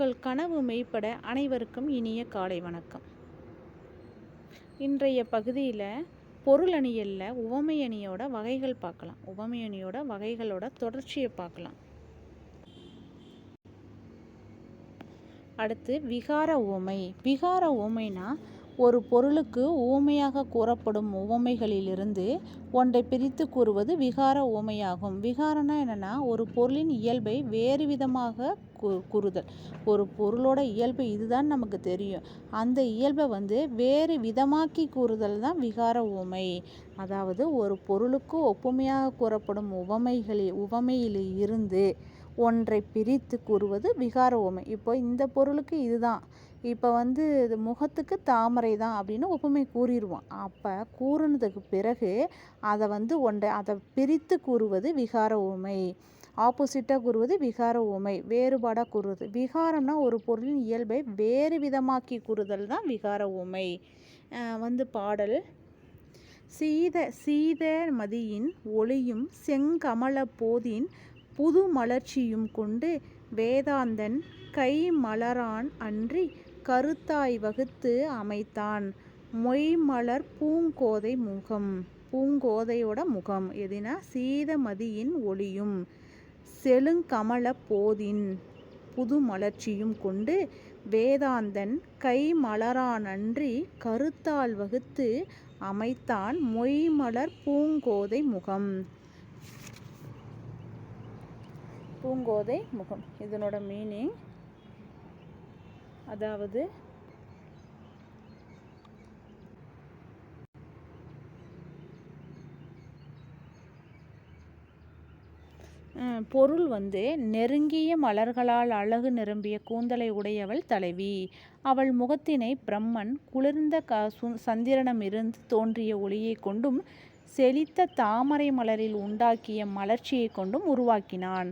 உங்கள் கனவு மெய்ப்பட அனைவருக்கும் இனிய காலை வணக்கம். இன்றைய பகுதியில் பொருளணியல்ல உவமையணியோட வகைகள் பார்க்கலாம். உவமையணியோட வகைகளோட தொடர்ச்சியை பார்க்கலாம். அடுத்து விகார உவமை. விகார உவமைனா ஒரு பொருளுக்கு உவமையாக கூறப்படும் உவமைகளிலிருந்து ஒன்றை பிரித்து கூறுவது விகார உவமையாகும். விகாரம்னா என்னென்னா, ஒரு பொருளின் இயல்பை வேறு விதமாக கூறுதல். ஒரு பொருளோட இயல்பு இதுதான் நமக்கு தெரியும், அந்த இயல்பை வேறு விதமாக்கி கூறுதல் தான் விகார உவமை. அதாவது ஒரு பொருளுக்கு ஒப்புமையாக கூறப்படும் உவமையில் இருந்து ஒன்றை பிரித்து கூறுவது விகார உவமை. இப்போ இந்த பொருளுக்கு இதுதான், இப்போ இது முகத்துக்கு தாமரை தான் அப்படின்னு ஒப்புமை கூறிடுவோம். அப்போ கூறுனதுக்கு பிறகு அதை பிரித்து கூறுவது விகார உவமை. ஆப்போசிட்டாக கூறுவது விகார உவமை, வேறுபாடாக கூறுவது. விகாரம்னா ஒரு பொருளின் இயல்பை வேறு விதமாக்கி கூறுதல் தான் விகார உவமை. பாடல். சீத மதியின் ஒளியும் செங்கமல போதின் புது மலர்ச்சியும் கொண்டு வேதாந்தன் கை மலரான் அன்றி கருத்தாய் வகுத்து அமைத்தான் மொய்மலர் பூங்கோதை முகம். பூங்கோதையோட முகம் எதுனா சீதமதியின் ஒளியும் செழுங்கமல போதின் புது மலர்ச்சியும் கொண்டு வேதாந்தன் கை மலரான் அன்றி கருத்தால் வகுத்து அமைத்தான் மொய்மலர் பூங்கோதை முகம். பூங்கோதை முகம் இதனோட மீனிங், அதாவது பொருள் நெருங்கிய மலர்களால் அழகு நிரம்பிய கூந்தலை உடையவள் தலைவி. அவள் முகத்தினை பிரம்மன் குளிர்ந்த சந்திரனமிருந்து தோன்றிய ஒளியை கொண்டும் செழித்த தாமரை மலரில் உண்டாக்கிய மலர்ச்சியை கொண்டும் உருவாக்கினான்.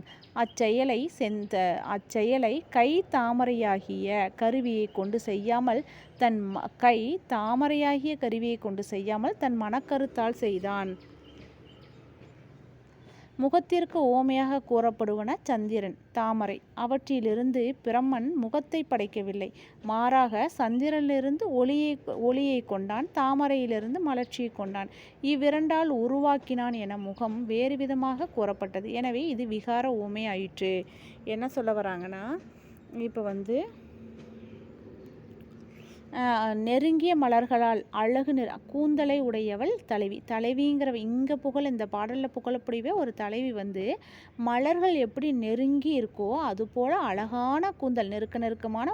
அச்செயலை கை தாமரையாகிய கருவியை கொண்டு செய்யாமல் தன் மனக்கருத்தால் செய்தான். முகத்திற்கு உவமையாக கூறப்படுவன சந்திரன், தாமரை. அவற்றிலிருந்து பிரம்மன் முகத்தை படைக்கவில்லை, மாறாக சந்திரனிலிருந்து ஒளியை கொண்டான், தாமரையிலிருந்து மலர்ச்சியை கொண்டான். இவ்விரண்டால் உருவாக்கினான் என முகம் வேறு விதமாக கூறப்பட்டது. எனவே இது விகார உவமை ஆயிற்று. என்ன சொல்ல வராங்கன்னா, இப்போ நெருங்கிய மலர்களால் அழகு கூந்தலை உடையவள் தலைவி. தலைவிங்கிற இங்கே இந்த பாடலில் புகழப்படிவே ஒரு தலைவி மலர்கள் எப்படி நெருங்கி இருக்கோ அதுபோல் அழகான கூந்தல், நெருக்கமான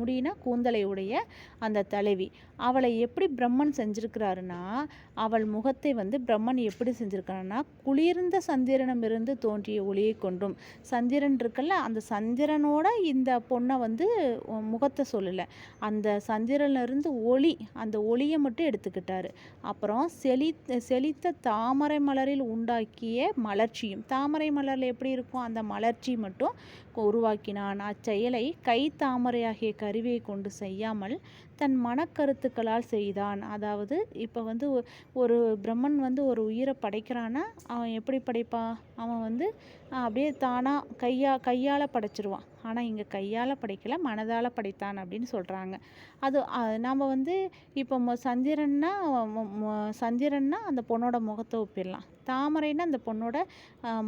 முடினா கூந்தலை உடைய அந்த தலைவி. அவளை எப்படி பிரம்மன் செஞ்சிருக்கிறாருன்னா, அவள் முகத்தை பிரம்மன் எப்படி செஞ்சிருக்கிறாருன்னா, குளிர்ந்த சந்திரனமிருந்து தோன்றிய ஒளியை கொண்டும். சந்திரன் இருக்குல்ல, அந்த சந்திரனோட இந்த பொண்ணை முகத்தை சொல்லலை, அந்த சந்திரனிலிருந்து அந்த ஒளியை மட்டும் எடுத்துக்கிட்டாரு. அப்புறம் செழித்த தாமரை மலரில் உண்டாக்கிய மலர்ச்சியும், தாமரை மலரில் எப்படி இருக்கும் அந்த மலர்ச்சி மட்டும் உருவாக்கினான். அச்செயலை கை தாமரையாகிய கருவியை கொண்டு செய்யாமல் தன் மனக்கருத்துக்களால் செய்தான். அதாவது இப்போ ஒரு பிரம்மன் ஒரு உயிரை படைக்கிறான்னா அவன் எப்படி படைப்பான்? அவன் அப்படியே தானாக கையால் படைச்சிருவான். ஆனால் இங்கே கையால் படைக்கலை, மனதால் படைத்தான் அப்படின்னு சொல்கிறாங்க. அது நாம் இப்போ சந்திரன்னா அந்த பொண்ணோட முகத்தை ஒப்பிடலாம், தாமரைன்னா அந்த பொண்ணோட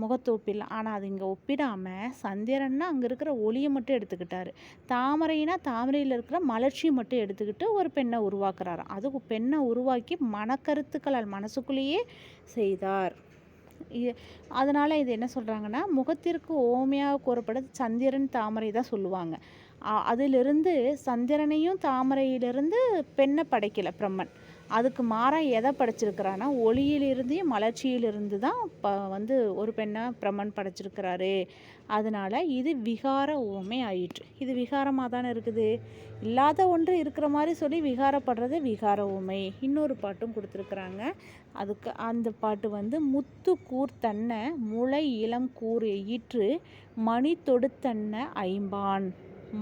முகத்தை ஒப்பிடலாம். ஆனால் அது இங்கே ஒப்பிடாமல் சந்திரன்னா அங்கே இருக்கிற ஒளியை மட்டும் எடுத்துக்கிட்டாரு, தாமரைனா தாமரையில் இருக்கிற மலர்ச்சியை மட்டும் எடுத்துக்கிட்டு ஒரு பெண்ணை உருவாக்குறாராம். அது பெண்ணை உருவாக்கி மனக்கருத்துக்களால் மனசுக்குள்ளேயே செய்தார். அதனால் இது என்ன சொல்கிறாங்கன்னா, முகத்திற்கு ஓமையாக கூறப்படுறது சந்திரன் தாமரை தான் சொல்லுவாங்க. அதிலிருந்து சந்திரனையும் தாமரையிலிருந்து பெண்ணை படைக்கலை பிரம்மன். அதுக்கு மாறாக எதை படைச்சிருக்கிறான்னா, ஒளியிலிருந்து மலர்ச்சியிலிருந்து தான் ஒரு பெண்ணை பிரம்மன் படைச்சிருக்கிறாரு. அதனால் இது விகார உவமை ஆயிற்று. இது விகாரமாக தானே இருக்குது, இல்லாத ஒன்று இருக்கிற மாதிரி சொல்லி விகாரப்படுறது விகார உவமை. இன்னொரு பாட்டும் கொடுத்துருக்குறாங்க. அதுக்கு அந்த பாட்டு முத்து கூர் தன்ன முளை இளம் கூர் ஈற்று மணி தொடுத்தன்ன ஐம்பான்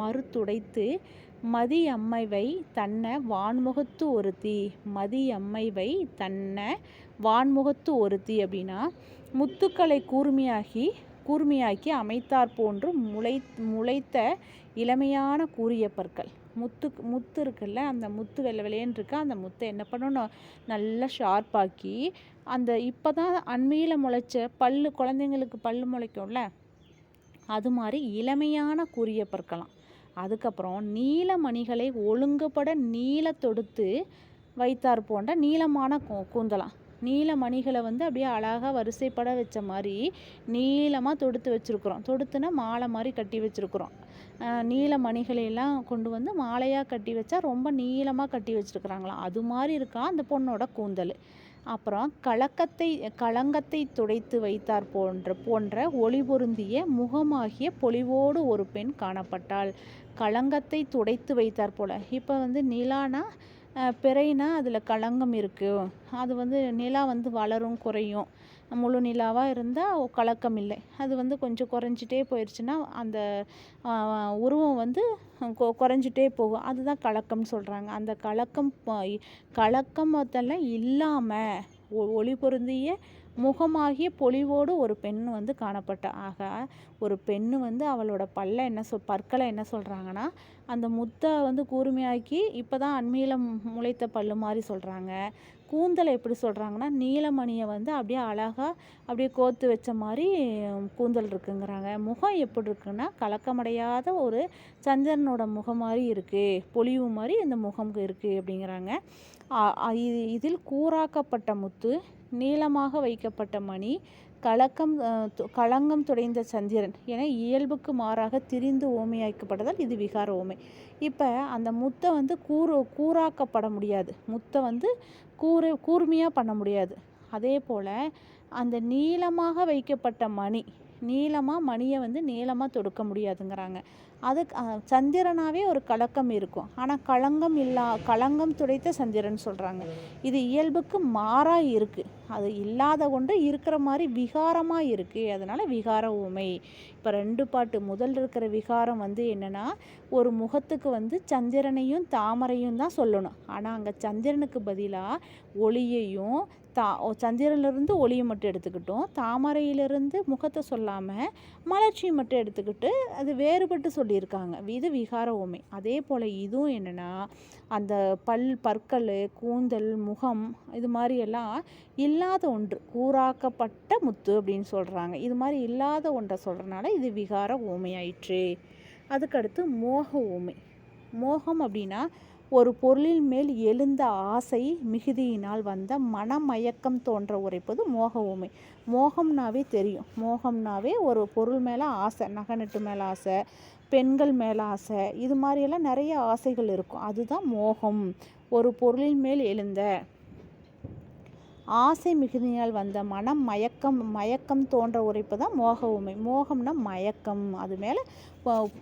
மறுத்துடைத்து மதியம்மைவை தன்ன வான்முகத்து ஒருத்தி. மதியம்மைவை தன்ன வான்முகத்து ஒருத்தி அப்படின்னா, முத்துக்களை கூர்மையாகி கூர்மையாக்கி அமைத்தாற் போன்று முளைத்த இளமையான கூரிய பற்கள். முத்து இருக்குல்ல, அந்த முத்து வெள்ளை வெள்ளையன்னு இருக்கு, அந்த முத்தை என்ன பண்ணணும், நல்லா ஷார்ப்பாக்கி அந்த இப்போ தான் அண்மையில் முளைச்ச பல்லு, குழந்தைங்களுக்கு பல்லு முளைக்கும்ல, அது மாதிரி இளமையான கூரிய பற்களாம். அதுக்கப்புறம் நீல மணிகளை ஒழுங்குபட நீல தொடுத்து வைத்தார் போன்ற நீளமான கூந்தலாம். நீல மணிகளை வந்து அப்படியே அழகாக வரிசைப்பட வச்ச மாதிரி நீளமாக தொடுத்து வச்சுருக்குறோம். தொடுத்துனா மாலை மாதிரி கட்டி வச்சுருக்குறோம். நீல மணிகளையெல்லாம் கொண்டு வந்து மாலையாக கட்டி வச்சா ரொம்ப நீளமாக கட்டி வச்சுருக்குறாங்களாம். அது மாதிரி இருக்கா அந்த பொண்ணோட கூந்தல். அப்புறம் களங்கத்தை துடைத்து வைத்தார் போன்ற ஒளி பொருந்திய முகமாகிய பொலிவோடு ஒரு பெண் காணப்பட்டாள். களங்கத்தை துடைத்து வைத்தார் போல. இப்போ வந்து நிலானா பிறைனா அதில் களங்கம் இருக்குது. அது வந்து நிலா வந்து வளரும் குறையும். முழு நிலாவாக இருந்தால் கலக்கம் இல்லை. அது வந்து கொஞ்சம் குறைஞ்சிட்டே போயிடுச்சுன்னா அந்த உருவம் வந்து குறைஞ்சிட்டே போகும். அதுதான் கலக்கம்னு சொல்கிறாங்க. அந்த கலக்கமத்தெல்லாம் இல்லாமல் ஒளி பொருந்திய முகமாகிய பொலிவோடு ஒரு பெண் வந்து காணப்பட்ட. ஆக ஒரு பெண்ணு வந்து அவளோட பற்களை என்ன சொல்கிறாங்கன்னா, அந்த முத்தை வந்து கூர்மையாக்கி இப்போ தான் அண்மையில் முளைத்த பல்லு மாதிரி சொல்கிறாங்க. கூந்தலை எப்படி சொல்கிறாங்கன்னா, நீலமணியை வந்து அப்படியே அழகாக அப்படியே கோர்த்து வச்ச மாதிரி கூந்தல் இருக்குங்கிறாங்க. முகம் எப்படி இருக்குன்னா, கலக்கமடையாத ஒரு சந்திரனோட முகம் மாதிரி இருக்குது, பொலிவு மாதிரி இந்த முகம் இருக்குது அப்படிங்கிறாங்க. இதில் கூராக்கப்பட்ட முத்து, நீளமாக வைக்கப்பட்ட மணி, களங்கம் துடைந்த சந்திரன் என இயல்புக்கு மாறாக திரிந்து ஓமையாக்கப்பட்டதால் இது விகார ஓமை. இப்போ அந்த முத்தை வந்து கூராக்கப்பட முடியாது, முத்தை வந்து கூர்மையாக பண்ண முடியாது. அதே போல் அந்த நீளமாக வைக்கப்பட்ட மணியை வந்து நீளமாக தொடுக்க முடியாதுங்கிறாங்க. சந்திரனாவே ஒரு கலக்கம் இருக்கும், ஆனால் களங்கம் துடைத்த சந்திரன் சொல்கிறாங்க. இது இயல்புக்கு மாறாக இருக்குது, அது இல்லாத கொண்டு இருக்கிற மாதிரி விகாரமாக இருக்குது, அதனால் விகார ஊமை. இப்போ 2 பாட்டு. முதல் இருக்கிற விகாரம் வந்து என்னென்னா, ஒரு முகத்துக்கு வந்து சந்திரனையும் தாமரையும் தான் சொல்லணும். ஆனால் அங்கே சந்திரனுக்கு பதிலாக ஒளியையும் சந்திரனிலிருந்து ஒளியை மட்டும் எடுத்துக்கிட்டோம், தாமரையிலிருந்து முகத்தை சொல்லாமல் மலர்ச்சியை மட்டும் எடுத்துக்கிட்டு அது வேறுபட்டு சொல்லியிருக்காங்க. இது விகார ஊமை. அதே போல் இதுவும் என்னென்னா, அந்த பற்கள், கூந்தல், முகம் இது மாதிரியெல்லாம் இல்லாத ஒன்று, கூராக்கப்பட்ட முத்து அப்படின்னு சொல்கிறாங்க. இது மாதிரி இல்லாத ஒன்றை சொல்கிறனால இது விகார ஊமையாயிற்று. அதுக்கடுத்து மோக ஊமை. மோகம் அப்படின்னா ஒரு பொருளின் மேல் எழுந்த ஆசை மிகுதியினால் வந்த மனமயக்கம் தோன்ற உரைப்பது மோக ஊமை. மோகம்னாவே தெரியும், மோகம்னாவே ஒரு பொருள் மேலே ஆசை, நகநட்டு மேலே ஆசை, பெண்கள் மேலே ஆசை, இது மாதிரியெல்லாம் நிறைய ஆசைகள் இருக்கும், அதுதான் மோகம். ஒரு பொருளின் மேல் எழுந்த ஆசை மிகுதியினால் வந்த மயக்கம் தோன்ற உரைப்பு தான் மோக ஊமை. மோகம்னா மயக்கம், அது மேலே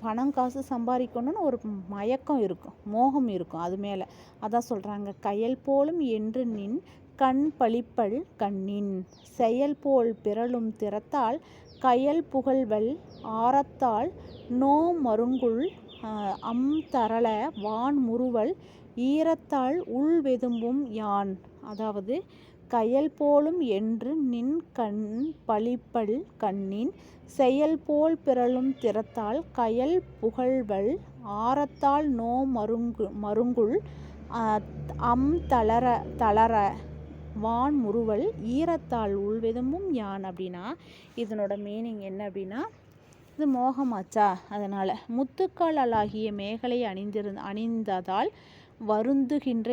பணம் காசு சம்பாதிக்கணும்னு ஒரு மயக்கம் இருக்கும், மோகம் இருக்கும் அது மேலே. அதான் சொல்கிறாங்க, கயல் போலும் என்று நின் கண் பழிப்பல் கண்ணின் செயல் போல் பிறழும் திறத்தால் கயல் புகழ்வல் ஆரத்தால் நோ மருங்குள் தரள வான் முறுவல் ஈரத்தால் உள் வெதும்பும் யான். அதாவது கயல் போலும் என்று நின் கண் பழிப்பல் கண்ணின் செயல் போல் பிறழும் திறத்தால் கயல் புகழ்வல் ஆரத்தால் நோ மருங்குள் தளர வான் முறுவல் ஈரத்தால் உள்வெதும்பும் யான். அப்படின்னா இதனோட மீனிங் என்ன அப்படின்னா, இது மோகமாச்சா, அதனால் முத்துக்களாகிய மேகலை அணிந்ததால் வருந்துகின்ற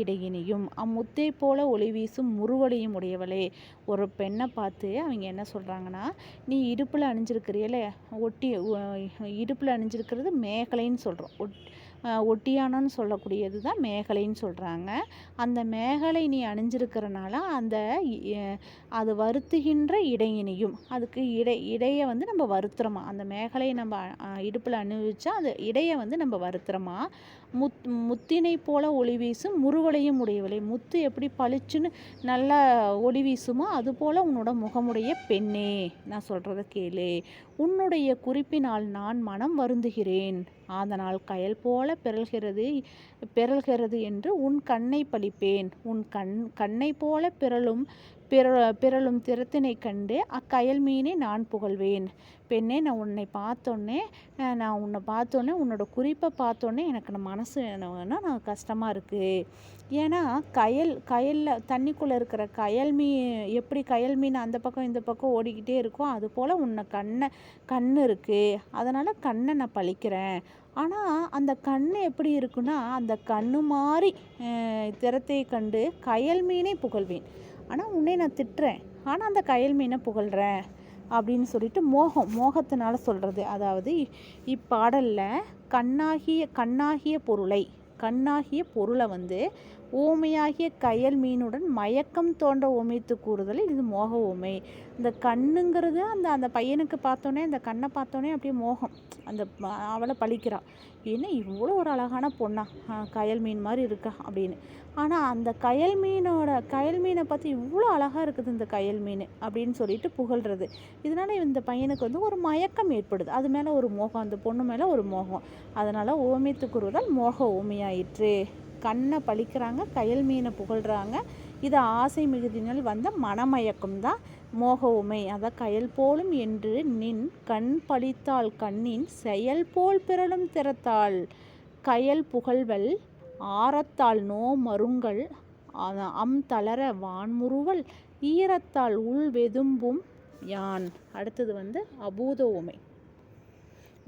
இடையினையும் அம்முத்தை போல ஒளி வீசும் முறுவலையும் உடையவளே. ஒரு பெண்ணை பார்த்து அவங்க என்ன சொல்கிறாங்கன்னா, நீ இடுப்பில் அணிஞ்சிருக்கிறியல, இடுப்பில் அணிஞ்சிருக்கிறது மேகலைன்னு சொல்கிறோம், ஒட்டியானன்னு சொல்லக்கூடியது தான் மேகலைன்னு சொல்கிறாங்க. அந்த மேகலை நீ அணிஞ்சிருக்கிறனால அது வருத்துகின்ற இடையினையும், அதுக்கு இடையை வந்து நம்ம வருத்துறோமா, அந்த மேகலையை நம்ம இடுப்பில் அணிவிச்சா அந்த இடையை வந்து நம்ம வருத்துறோமா. முத்தினை போல ஒளி வீசும் முறுவலையும் உடையவளை. முத்து எப்படி பளிச்சுன்னு நல்லா ஒளி வீசுமோ அதுபோல் உன்னோட முகமுடைய பெண்ணே, நான் சொல்கிறத கேளு. உன்னுடைய குறிப்பினால் நான் மனம் வருந்துகிறேன். அதனால் கயல் போல பிறழ்கிறது என்று உன் கண்ணை பழிப்பேன். உன் கண்ணை போல பிறழும் திறத்தினை கண்டு அக்கயல் மீனை நான் புகழ்வேன். பெண்ணே, நான் உன்னை பார்த்தோன்னே உன்னோட குறிப்பை பார்த்தோன்னே எனக்கு மனசு நான் கஷ்டமாக இருக்குது. ஏன்னா கயலில் தண்ணிக்குள்ளே இருக்கிற எப்படி கயல் மீன் அந்த பக்கம் இந்த பக்கம் ஓடிக்கிட்டே இருக்கோ அது போல் உன்னை கண் இருக்குது. அதனால் கண்ணை நான் பழிக்கிறேன். ஆனால் அந்த கண் எப்படி இருக்குன்னா அந்த கண்ணு மாதிரி திறத்தை கண்டு கயல் மீனை புகழ்வேன். ஆனால் உன்னை நான் திட்டுறேன், ஆனால் அந்த கயல் மீனை புகழ்கிறேன் அப்படின்னு சொல்லிட்டு மோகத்தினால சொல்கிறது. அதாவது இப்பாடலில் கண்ணாகிய பொருளை வந்து ஊமையாகிய கயல் மீனுடன் மயக்கம் தோன்ற உமைத்து கூறுதல் இது மோக ஊமை. இந்த கண்ணுங்கிறது அந்த பையனுக்கு பார்த்தோன்னே, அந்த கண்ணை பார்த்தோன்னே அப்படியே மோகம், அவளை பழிக்கிறாள். என்ன இவ்வளோ ஒரு அழகான பொண்ணா, கயல் மீன் மாதிரி இருக்கா அப்படின்னு. ஆனால் அந்த கயல் மீனை பார்த்து இவ்வளோ அழகாக இருக்குது இந்த கயல் மீன் அப்படின்னு சொல்லிட்டு புகழ்கிறது. இதனால் இந்த பையனுக்கு வந்து ஒரு மயக்கம் ஏற்படுது, அது மேலே ஒரு மோகம், அந்த பொண்ணு மேலே ஒரு மோகம். அதனால் ஓமித்து கூறுவதால் மோக ஊமையாயிற்று. கண்ணை பழிக்கிறாங்க, கயல் மீனை புகழ்கிறாங்க. இது ஆசை மிகுதினால் வந்த மனமயக்கம் தான் மோக உமை. அதான் கயல் போலும் என்று நின் கண் பழித்தாள் கண்ணின் செயல் போல் பிறழும் திறத்தாள் கயல் புகழ்வல் ஆரத்தால் நோ மருங்கள் தளர வான்முறுவல் ஈரத்தால் உள் வெதும்பும் யான். அடுத்தது வந்து அபூத உமை.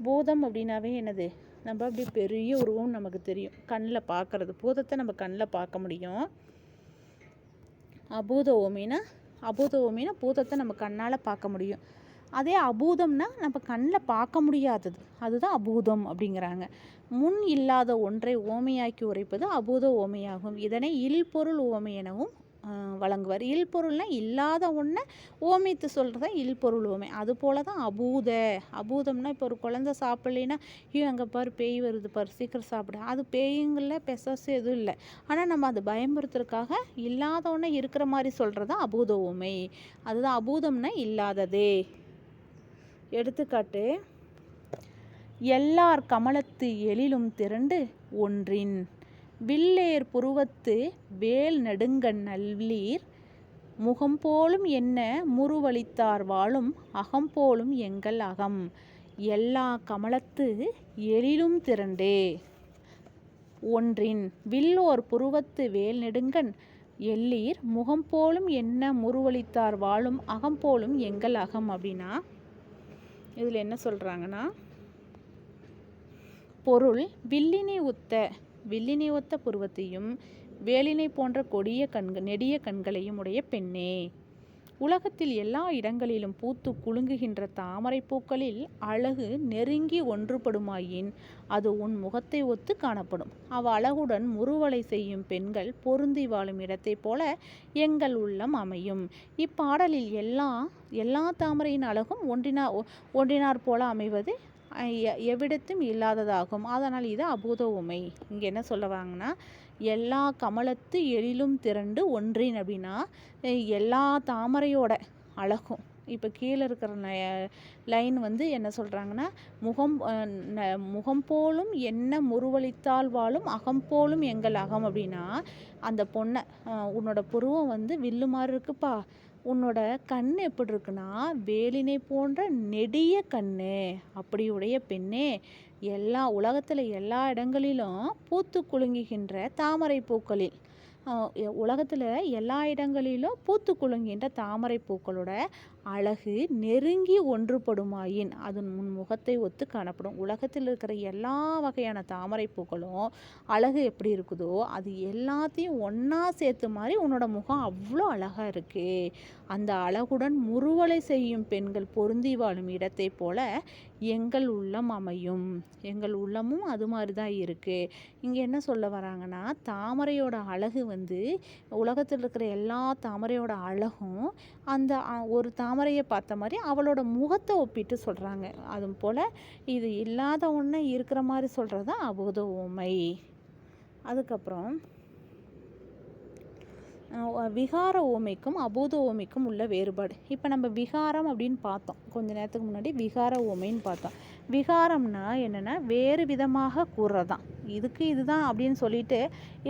பூதம் அப்படின்னாவே என்னது? நம்ம அப்படி பெரிய உருவம் நமக்கு தெரியும், கண்ணில் பார்க்கறது. பூதத்தை நம்ம கண்ணில் பார்க்க முடியும். அபூத ஓமைனா பூதத்தை நம்ம கண்ணால் பார்க்க முடியும். அதே அபூதம்னா நம்ம கண்ணில் பார்க்க முடியாதது, அதுதான் அபூதம் அப்படிங்கிறாங்க. முன் இல்லாத ஒன்றை ஓமையாக்கி உரைப்பது அபூத ஓமையாகும். இதனை இல்பொருள் ஓமை எனவும் வழங்குவார். இல்பொருள்னால் இல்லாத ஒன்றை ஓமித்து சொல்கிறதா இல்பொருள் ஓமை. அது போல தான் அபூதம்னா இப்போ ஒரு குழந்தை சாப்பிட்லைன்னா, அங்கே பாரு பேய் வருது பாரு, சீக்கிரம் சாப்பிட, அது பேயுங்களில் பெசாசு எதுவும் இல்லை. ஆனால் நம்ம அதை பயமுறுத்துறதுக்காக இல்லாத ஒன்றை இருக்கிற மாதிரி சொல்கிறதா அபூத ஓமை. அதுதான் அபூதம்னா இல்லாததே. எடுத்துக்காட்டு, எல்லார் கமலத்து எழிலும் திரண்டு ஒன்றின் வில்லேர் புருவத்து வேல் நெடுங்கண் நல்லீர் முகம்போலும் என்ன முருவளித்தார் வாழும் அகம்போலும் எங்கள் அகம். எல்லா கமலத்து எழிலும் திரண்டே ஒன்றின் வில்லோர் புருவத்து வேல் நெடுங்கண் எல்லீர் முகம்போலும் என்ன முருவளித்தார் வாழும் அகம்போலும் எங்கள் அகம். அப்படின்னா இதில் என்ன சொல்கிறாங்கன்னா, பொருள் வில்லினை ஒத்த புருவத்தையும் வேலினை போன்ற நெடிய கண்களையும் உடைய பெண்ணே, உலகத்தில் எல்லா இடங்களிலும் பூத்து குலுங்குகின்ற தாமரை பூக்களில் அழகு நெருங்கி ஒன்றுபடுமாயின் அது உன் முகத்தை ஒத்து காணப்படும். அவ்வழகுடன் முறுவலை செய்யும் பெண்கள் பொருந்தி வாழும் இடத்தை போல எங்கள் உள்ளம் அமையும். இப்பாடலில் எல்லா தாமரையின் அழகும் ஒன்றினார் போல அமைவது எவ்விடத்தும் இல்லாததாகும். அதனால் இது அபூத உமை. இங்கே என்ன சொல்லுவாங்கன்னா, எல்லா கமலத்து எழிலும் திரண்டு ஒன்றின் அப்படின்னா எல்லா தாமரையோட அழகும். இப்போ கீழே இருக்கிற லைன் வந்து என்ன சொல்கிறாங்கன்னா, முகம் போலும் என்ன முருவளித்தால் வாழும் அகம் போலும் எங்கள் அகம். அப்படின்னா அந்த பொண்ணை, உன்னோட புருவம் வந்து வில்லு மாதிரி இருக்குப்பா, உன்னோட கண் எப்படி இருக்குன்னா வேலினை போன்ற நெடிய கண்ணு, அப்படி உடைய பெண்ணே, உலகத்தில் எல்லா இடங்களிலும் பூத்து குலுங்குகின்ற தாமரை பூக்களில், உலகத்தில் எல்லா இடங்களிலும் பூத்து குலுங்குகின்ற தாமரை பூக்களோட அழகு நெருங்கி ஒன்றுபடுமாயின் அது முன் முகத்தை ஒத்து காணப்படும். உலகத்தில் இருக்கிற எல்லா வகையான தாமரை பூக்களும் அழகு எப்படி இருக்குதோ அது எல்லாத்தையும் ஒன்றா சேர்த்து மாதிரி உன்னோட முகம் அவ்வளோ அழகாக இருக்குது. அந்த அழகுடன் முறுவலை செய்யும் பெண்கள் பொருந்தி வாழும் இடத்தை போல எங்கள் உள்ளம் அமையும். எங்கள் உள்ளமும் அது மாதிரி தான் இருக்குது. இங்கே என்ன சொல்ல வராங்கன்னா, தாமரையோட அழகு வந்து உலகத்தில் இருக்கிற எல்லா தாமரையோட அழகும் அந்த ஒரு தாமரையை பார்த்த மாதிரி அவளோட முகத்தை ஒப்பிட்டு சொல்கிறாங்க. அது போல் இது இல்லாத ஒன்று இருக்கிற மாதிரி சொல்கிறது தான் அபூத உமை. அதுக்கப்புறம் விகார ஓமைக்கும் அபூத ஓமைக்கும் உள்ள வேறுபாடு. இப்போ நம்ம விகாரம் அப்படின்னு பார்த்தோம், கொஞ்ச நேரத்துக்கு முன்னாடி விகார ஓமைன்னு பார்த்தோம். விகாரம்னா என்னென்னா வேறு விதமாக கூறுறதான். இதுக்கு இதுதான் அப்படின்னு சொல்லிட்டு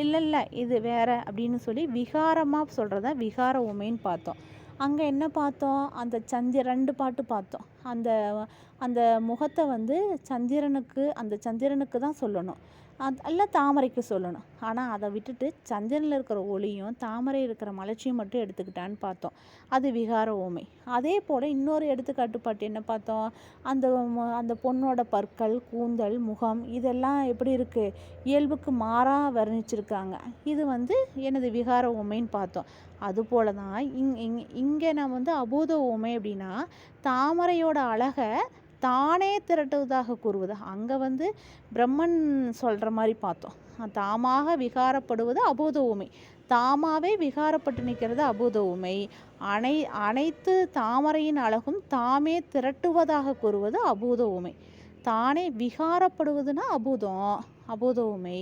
இல்லை இது வேற அப்படின்னு சொல்லி விகாரமாக சொல்கிறதா விகார உமைன்னு பார்த்தோம். அங்கே என்ன பார்த்தோம்? அந்த 2 பாட்டு பார்த்தோம். அந்த அந்த முகத்தை வந்து அந்த சந்திரனுக்கு தான் சொல்லணும், அல்ல தாமரைக்கு சொல்லணும். ஆனால் அதை விட்டுட்டு சந்திரனில் இருக்கிற ஒளியும் தாமரை இருக்கிற மலர்ச்சியும் மட்டும் எடுத்துக்கிட்டான்னு பார்த்தோம். அது விகார உமை. அதே போல் இன்னொரு எடுத்துக்காட்டு பாட்டு என்ன பார்த்தோம்? அந்த பொண்ணோட பற்கள், கூந்தல், முகம் இதெல்லாம் எப்படி இருக்குது? இயல்புக்கு மாறாக வர்ணிச்சிருக்காங்க. இது வந்து எனது விகார உமைன்னு பார்த்தோம். அதுபோல தான் இங்கே நான் வந்து அபூத உமை அப்படின்னா தாமரையோட அழகை தானே திரட்டுவதாக கூறுவது. அங்கே வந்து பிரம்மன் சொல்கிற மாதிரி பார்த்தோம். தாமாக விகாரப்படுவது அபூத உமை. தாமாவே விகாரப்பட்டு நிற்கிறது அபூத உமை. அனைத்து தாமரையின் அழகும் தாமே திரட்டுவதாக கூறுவது அபூத உமை. தானே விகாரப்படுவதுன்னா அபூத உமை.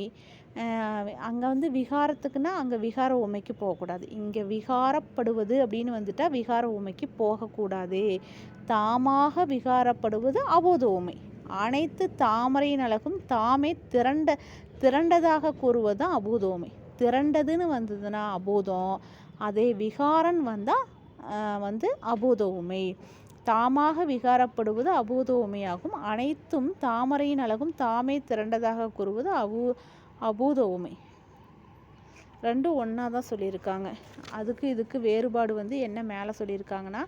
அங்கே வந்து விகாரத்துக்குன்னா அங்கே விகார உமைக்கு போகக்கூடாது. இங்கே விகாரப்படுவது அப்படின்னு வந்துட்டால் விகார உமைக்கு போகக்கூடாது. தாமாக விகாரப்படுவது அபூத உமை. அனைத்து தாமரையின் அழகும் தாமே திரண்டதாக கூறுவது தான் அபூத உமை. திரண்டதுன்னு வந்ததுன்னா அபூதம். அதே விகாரன் வந்தால் வந்து அபூத உமை. தாமாக விகாரப்படுவது அபூத உமையாகும். அனைத்தும் தாமரையின் அழகும் தாமே திரண்டதாக கூறுவது அபூத உமை. ரெண்டும் ஒன்றா தான் சொல்லியிருக்காங்க. அதுக்கு இதுக்கு வேறுபாடு வந்து என்ன மேலே சொல்லியிருக்காங்கன்னா,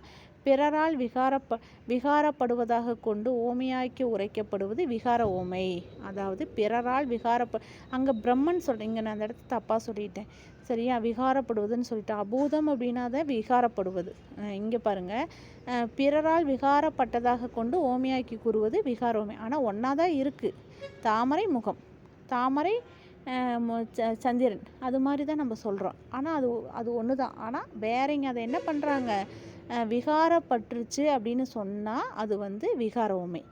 பிறரால் விகாரப்படுவதாக கொண்டு ஓமையாக்கி உரைக்கப்படுவது விகார ஓமை. அதாவது பிறரால் அங்கே பிரம்மன் இங்கே நான் அந்த இடத்த தப்பாக சொல்லிட்டேன், சரியா? விகாரப்படுவதுன்னு சொல்லிட்டேன். அபூதம் அப்படின்னா தான் விகாரப்படுவது. இங்கே பாருங்கள், பிறரால் விகாரப்பட்டதாக கொண்டு ஓமையாக்கி கூறுவது விகார ஓமை. ஆனால் ஒன்றா தான் இருக்குது. தாமரை முகம், தாமரை சந்திரன், அது மாதிரி தான் நம்ம சொல்கிறோம். ஆனால் அது ஒன்று தான். ஆனால் வேறங்க அதை என்ன பண்ணுறாங்க? விகாரப்பட்டுருச்சு அப்படின்னு சொன்னால் அது வந்து விகார உமை.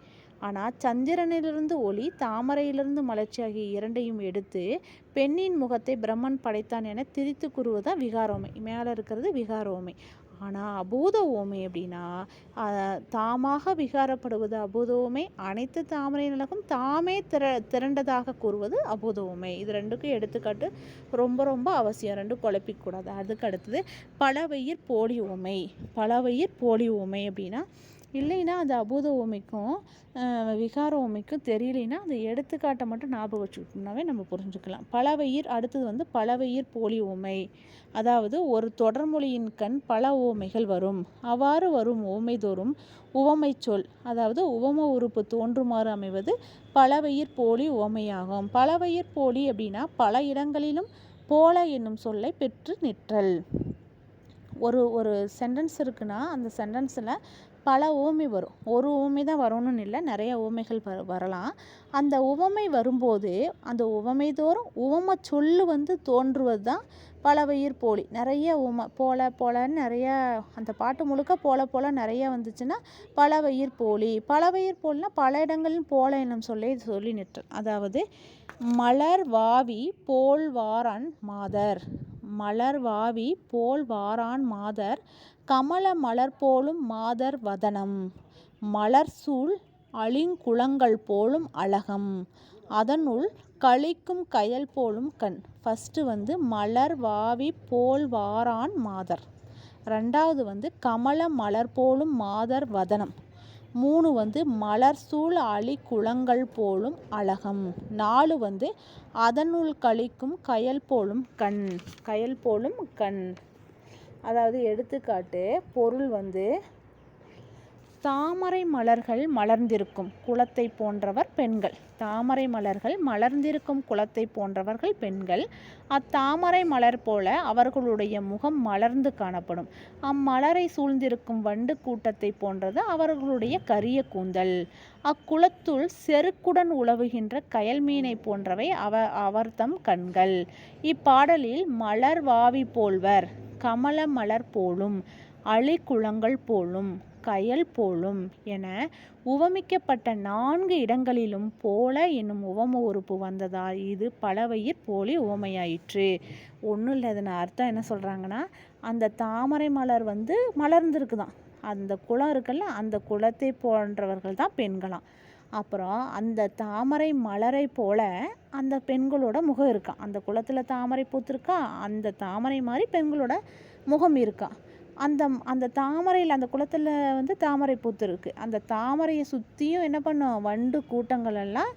ஆனால் சந்திரனிலிருந்து ஒளி, தாமரையிலிருந்து மலர்ச்சி ஆகிய இரண்டையும் எடுத்து பெண்ணின் முகத்தை பிரம்மன் படைத்தான் என திரித்து கூறுவதுதான் விகார உமை. மேலே இருக்கிறது விகார உமை. ஆனால் அபூத ஓமை அப்படின்னா தாமாக விகாரப்படுவது அபூத ஓமை. அனைத்து தாமரை நிலகும் தாமே திரண்டதாக கூறுவது அபூத ஓமை. இது ரெண்டுக்கும் எடுத்துக்காட்டு ரொம்ப ரொம்ப அவசியம். ரெண்டும் குழப்பிக்கூடாது. அதுக்கு அடுத்தது பலவயிர் போலி ஓமை. பலவயிர் போலி ஓமை அப்படின்னா இல்லைன்னா அந்த அபூத ஓமைக்கும் விகார ஓமைக்கும் தெரியலைன்னா அந்த எடுத்துக்காட்டை மட்டும் ஞாபகம் வச்சுக்கிட்டோம்னாவே நம்ம புரிஞ்சுக்கலாம். பலவயிர் அடுத்தது வந்து பலவயிர் போலி ஓமை. அதாவது ஒரு தொடர்மொழியின் கண் பல ஓமைகள் வரும். அவ்வாறு வரும் ஓமைதோறும் உவமை சொல், அதாவது உவம உறுப்பு தோன்றுமாறு அமைவது பலவயிர் போலி ஓமையாகும். பலவயிர் போலி அப்படின்னா பல இடங்களிலும் போல என்னும் சொல்லை பெற்று நிற்றல். ஒரு சென்டென்ஸ் இருக்குன்னா அந்த சென்டென்ஸில் பல ஊமை வரும். ஒரு ஊமை தான் வரணும்னு இல்லை, நிறைய ஊமைகள் வரலாம். அந்த உவமை வரும்போது அந்த உவமை தோறும் உவம சொல்லு வந்து தோன்றுவது தான் பலவயிர் போலி. நிறைய போலன்னு நிறைய அந்த பாட்டு முழுக்க போல நிறைய வந்துச்சுன்னா பலவயிர் போலி. பலவயிர் போலினா பல இடங்களில் போல என்னும் சொல்லி நிற்றல். அதாவது மலர் வாவி போல் வாரான் மாதர், மலர் வாவி போல் வாரான் மாதர், கமல மலர் போலும் மாதர் வதனம், மலர் சூழ் அழிங்குளங்கள் போலும் அழகம், அதனுள் கழிக்கும் கயல் போலும் கண். ஃபஸ்ட்டு வந்து மலர் வாவி போல் வாரான் மாதர், ரெண்டாவது வந்து கமல மலர் போலும் மாதர் வதனம், 3 வந்து மலர் சூழ் அழிகுளங்கள் போலும் அழகம், 4 வந்து அதனுள் கழிக்கும் கயல் போலும் கண். கயல் போலும் கண் அதாவது எடுத்துக்காட்டு பொருள் வந்து தாமரை மலர்கள் மலர்ந்திருக்கும் குளத்தை போன்றவர் பெண்கள். தாமரை மலர்கள் மலர்ந்திருக்கும் குளத்தை போன்றவர்கள் பெண்கள். அத்தாமரை மலர் போல அவர்களுடைய முகம் மலர்ந்து காணப்படும். அம்மலரை சூழ்ந்திருக்கும் வண்டு கூட்டத்தை போன்றது அவர்களுடைய கரிய கூந்தல். அக்குளத்துள் செருக்குடன் உலவுகின்ற கயல் மீனை போன்றவை அவர்தம் கண்கள். இப்பாடலில் மலர் வாவி போல்வர், கமல மலர் போலும், அழிகுளங்கள் போலும், கயல் போலும் என உவமிக்கப்பட்ட 4 இடங்களிலும் போல என்னும் உவம உறுப்பு வந்ததால் இது பலவயிர் போலி உவமையாயிற்று. ஒன்றும் இல்லை, அதன் அர்த்தம் என்ன சொல்கிறாங்கன்னா, அந்த தாமரை மலர் வந்து மலர்ந்துருக்குதான், அந்த குளம் இருக்குல்ல, அந்த குளத்தை போன்றவர்கள் தான் பெண்களாம். அப்புறம் அந்த தாமரை மலரை போல அந்த பெண்களோட முகம் இருக்கான். அந்த குளத்தில் தாமரை பூத்திருக்கா, அந்த தாமரை மாதிரி பெண்களோட முகம் இருக்கா. அந்த அந்த தாமரையில் அந்த குளத்தில் வந்து தாமரை பூத்திருக்கு. அந்த தாமரையை சுற்றியும் என்ன பண்ணும், வண்டு கூட்டங்கள் எல்லாம்